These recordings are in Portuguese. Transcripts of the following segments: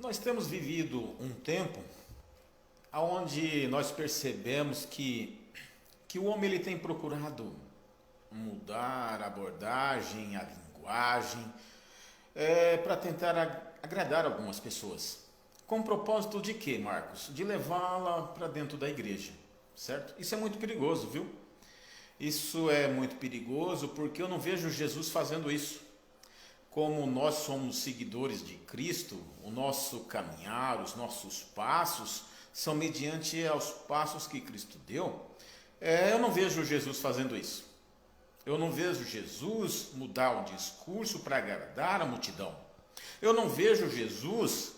Nós temos vivido um tempo onde nós percebemos que o homem ele tem procurado mudar a abordagem, a linguagem, para tentar agradar algumas pessoas. Com o propósito de quê, Marcos? De levá-la para dentro da igreja, certo? Isso é muito perigoso, viu? Isso é muito perigoso porque eu não vejo Jesus fazendo isso. Como nós somos seguidores de Cristo, o nosso caminhar, os nossos passos são mediante aos passos que Cristo deu. Eu não vejo Jesus fazendo isso. Eu não vejo Jesus mudar o discurso para agradar a multidão. Eu não vejo Jesus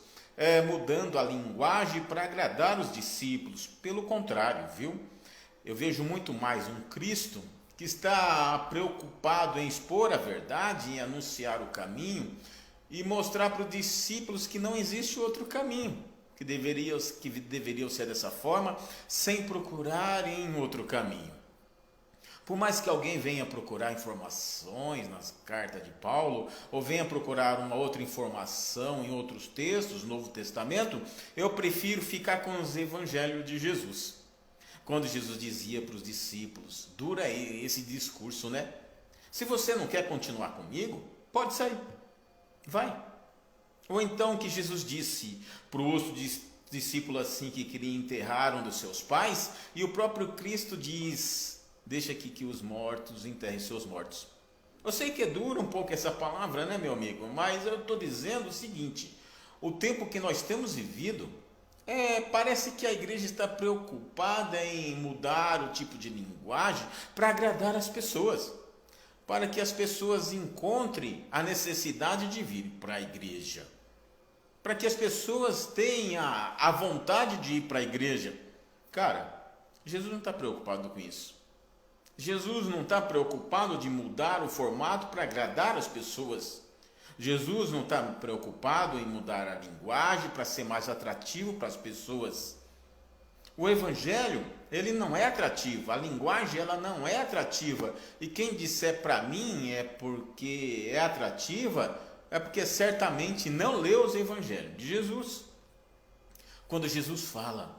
mudando a linguagem para agradar os discípulos. Pelo contrário, viu? Eu vejo muito mais um Cristo que está preocupado em expor a verdade, em anunciar o caminho e mostrar para os discípulos que não existe outro caminho, que deveriam ser dessa forma, sem procurar em outro caminho. Por mais que alguém venha procurar informações nas cartas de Paulo, ou venha procurar uma outra informação em outros textos, no Novo Testamento, eu prefiro ficar com os evangelhos de Jesus. Quando Jesus dizia para os discípulos, dura esse discurso, né? Se você não quer continuar comigo, pode sair, vai. Ou então que Jesus disse para o outro discípulo assim que queria enterrar um dos seus pais, e o próprio Cristo diz, deixa aqui que os mortos enterrem seus mortos. Eu sei que é dura um pouco essa palavra, né, meu amigo? Mas eu estou dizendo o seguinte, o tempo que nós temos vivido, parece que a igreja está preocupada em mudar o tipo de linguagem para agradar as pessoas, para que as pessoas encontrem a necessidade de vir para a igreja, para que as pessoas tenham a vontade de ir para a igreja. Cara, Jesus não está preocupado com isso. Jesus não está preocupado de mudar o formato para agradar as pessoas. Jesus não está preocupado em mudar a linguagem para ser mais atrativo para as pessoas. O evangelho, ele não é atrativo, a linguagem ela não é atrativa. E quem disser para mim é porque é atrativa, é porque certamente não leu os evangelhos de Jesus. Quando Jesus fala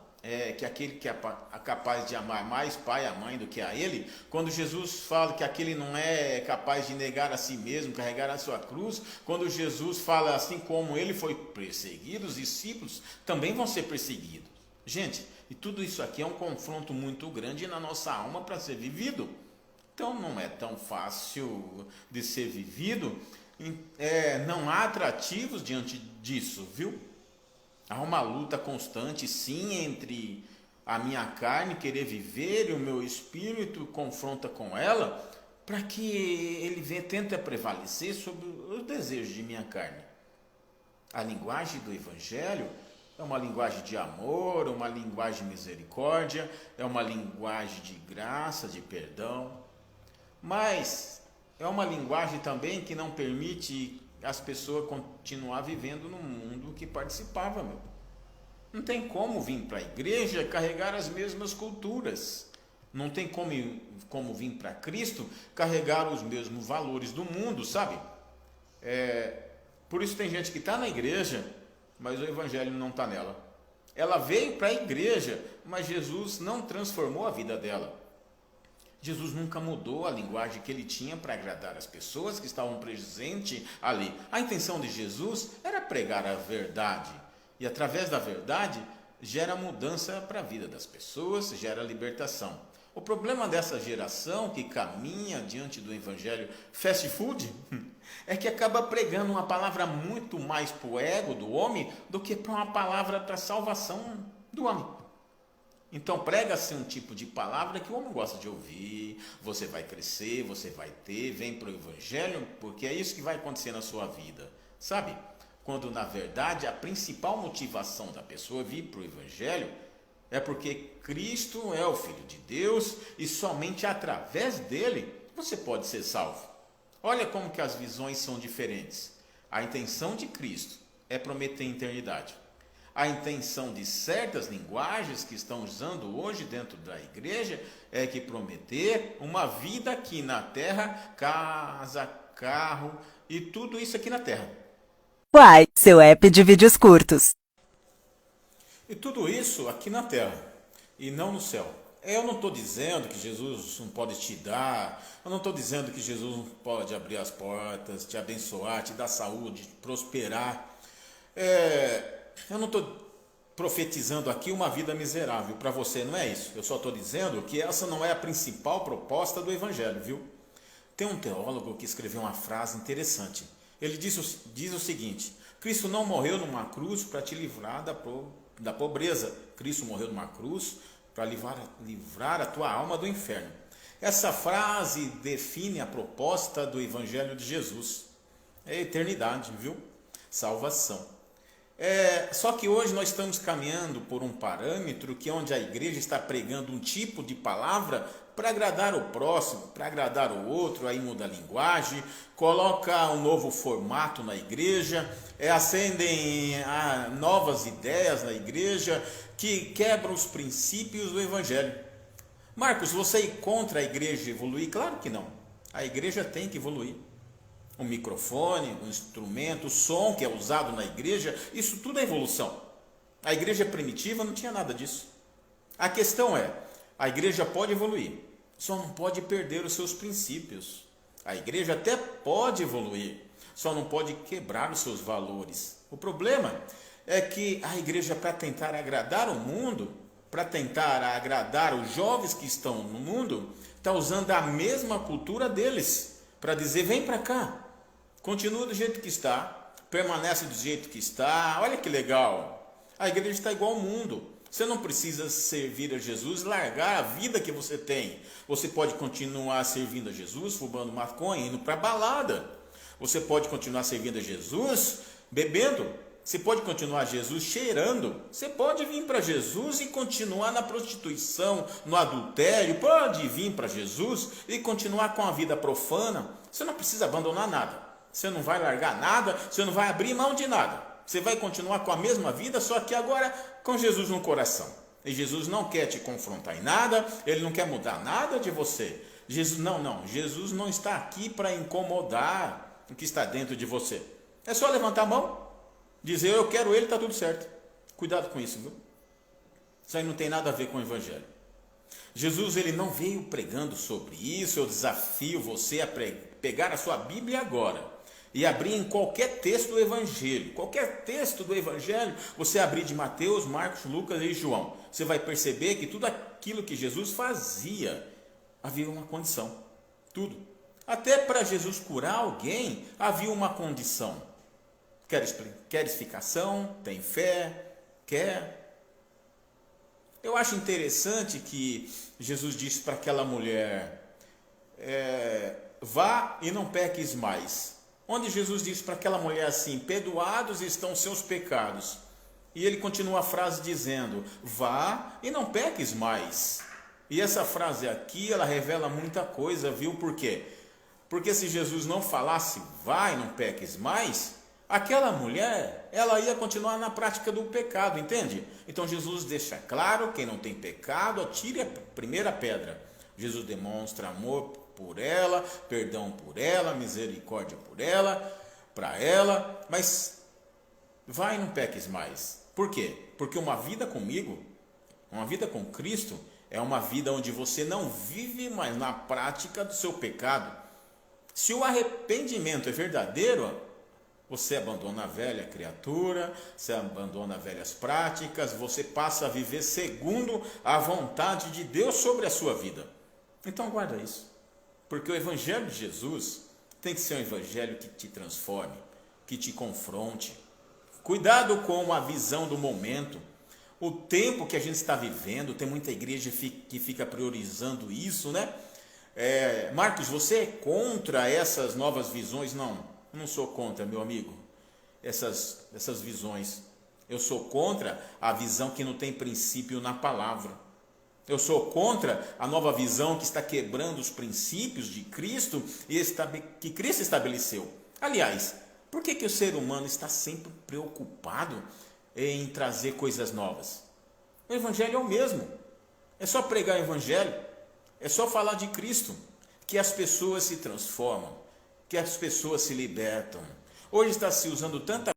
que aquele que é capaz de amar mais pai e mãe do que a ele, quando Jesus fala que aquele não é capaz de negar a si mesmo, carregar a sua cruz, quando Jesus fala assim como ele foi perseguido, os discípulos também vão ser perseguidos. Gente, e tudo isso aqui é um confronto muito grande na nossa alma para ser vivido. Então não é tão fácil de ser vivido, não há atrativos diante disso, viu? Há uma luta constante, sim, entre a minha carne querer viver e o meu espírito confronta com ela, para que ele tente prevalecer sobre os desejos de minha carne. A linguagem do Evangelho é uma linguagem de amor, uma linguagem de misericórdia, é uma linguagem de graça, de perdão, mas é uma linguagem também que não permite as pessoas continuar vivendo no mundo que participava, meu. Não tem como vir para a igreja carregar as mesmas culturas. Não tem como vir para Cristo carregar os mesmos valores do mundo, sabe? Por isso tem gente que está na igreja, mas o evangelho não está nela. Ela veio para a igreja, mas Jesus não transformou a vida dela. Jesus nunca mudou a linguagem que ele tinha para agradar as pessoas que estavam presentes ali. A intenção de Jesus era pregar a verdade. E através da verdade, gera mudança para a vida das pessoas, gera libertação. O problema dessa geração que caminha diante do evangelho fast food é que acaba pregando uma palavra muito mais para o ego do homem do que para uma palavra para a salvação do homem. Então prega-se um tipo de palavra que o homem gosta de ouvir, você vai crescer, você vai ter, vem para o evangelho, porque é isso que vai acontecer na sua vida, sabe? Quando na verdade a principal motivação da pessoa vir para o evangelho é porque Cristo é o Filho de Deus e somente através dele você pode ser salvo. Olha como que as visões são diferentes. A intenção de Cristo é prometer eternidade. A intenção de certas linguagens que estão usando hoje dentro da igreja é que prometer uma vida aqui na terra, casa, carro e tudo isso aqui na terra. Uai, seu app de vídeos curtos. E tudo isso aqui na terra e não no céu. Eu não estou dizendo que Jesus não pode te dar, eu não estou dizendo que Jesus não pode abrir as portas, te abençoar, te dar saúde, prosperar. Eu não estou profetizando aqui uma vida miserável para você, não é isso. Eu só estou dizendo que essa não é a principal proposta do Evangelho, viu? Tem um teólogo que escreveu uma frase interessante. Ele diz o seguinte: Cristo não morreu numa cruz para te livrar da pobreza. Cristo morreu numa cruz para livrar a tua alma do inferno. Essa frase define a proposta do Evangelho de Jesus. É eternidade, viu? Salvação. Só que hoje nós estamos caminhando por um parâmetro que onde a igreja está pregando um tipo de palavra para agradar o próximo, para agradar o outro, aí muda a linguagem, coloca um novo formato na igreja, acendem novas ideias na igreja que quebram os princípios do Evangelho. Marcos, você é contra a igreja evoluir? Claro que não. A igreja tem que evoluir. Um microfone, um instrumento, o som que é usado na igreja, isso tudo é evolução. A igreja primitiva não tinha nada disso. A questão é, a igreja pode evoluir, só não pode perder os seus princípios. A igreja até pode evoluir, só não pode quebrar os seus valores. O problema é que a igreja, para tentar agradar o mundo, para tentar agradar os jovens que estão no mundo, está usando a mesma cultura deles, para dizer, vem para cá. Continua do jeito que está, permanece do jeito que está, olha que legal. A igreja está igual ao mundo. Você não precisa servir a Jesus, largar a vida que você tem. Você pode continuar servindo a Jesus, fumando maconha, indo para a balada. Você pode continuar servindo a Jesus, bebendo. Você pode continuar Jesus cheirando. Você pode vir para Jesus e continuar na prostituição, no adultério. Pode vir para Jesus e continuar com a vida profana. Você não precisa abandonar nada. Você não vai largar nada, você não vai abrir mão de nada. Você vai continuar com a mesma vida, só que agora com Jesus no coração. E Jesus não quer te confrontar em nada, Ele não quer mudar nada de você. Jesus não está aqui para incomodar o que está dentro de você. É só levantar a mão, dizer eu quero Ele, está tudo certo. Cuidado com isso, viu? Isso aí não tem nada a ver com o Evangelho. Jesus, Ele não veio pregando sobre isso. Eu desafio você a pegar a sua Bíblia agora e abrir em qualquer texto do Evangelho. Qualquer texto do Evangelho, você abrir de Mateus, Marcos, Lucas e João. Você vai perceber que tudo aquilo que Jesus fazia, havia uma condição. Tudo. Até para Jesus curar alguém, havia uma condição. Queres ficação? Tem fé? Quer? Eu acho interessante que Jesus disse para aquela mulher, vá e não peques mais. Onde Jesus disse para aquela mulher assim, perdoados estão seus pecados. E ele continua a frase dizendo, vá e não peques mais. E essa frase aqui, ela revela muita coisa, viu? Por quê? Porque se Jesus não falasse, vá e não peques mais, aquela mulher, ela ia continuar na prática do pecado, entende? Então Jesus deixa claro, quem não tem pecado, atire a primeira pedra. Jesus demonstra amor por ela, perdão por ela, misericórdia por ela, para ela, mas vai e não peques mais. Por quê? Porque uma vida comigo, uma vida com Cristo, é uma vida onde você não vive mais na prática do seu pecado. Se o arrependimento é verdadeiro, você abandona a velha criatura, você abandona velhas práticas, você passa a viver segundo a vontade de Deus sobre a sua vida. Então guarda isso, porque o Evangelho de Jesus tem que ser um Evangelho que te transforme, que te confronte. Cuidado com a visão do momento, o tempo que a gente está vivendo. Tem muita igreja que fica priorizando isso, né? Marcos, você é contra essas novas visões? Não sou contra, meu amigo, essas visões. Eu sou contra a visão que não tem princípio na palavra. Eu sou contra a nova visão que está quebrando os princípios de Cristo e que Cristo estabeleceu. Aliás, por que o ser humano está sempre preocupado em trazer coisas novas? O Evangelho é o mesmo. É só pregar o Evangelho. É só falar de Cristo, que as pessoas se transformam, que as pessoas se libertam. Hoje está se usando tanta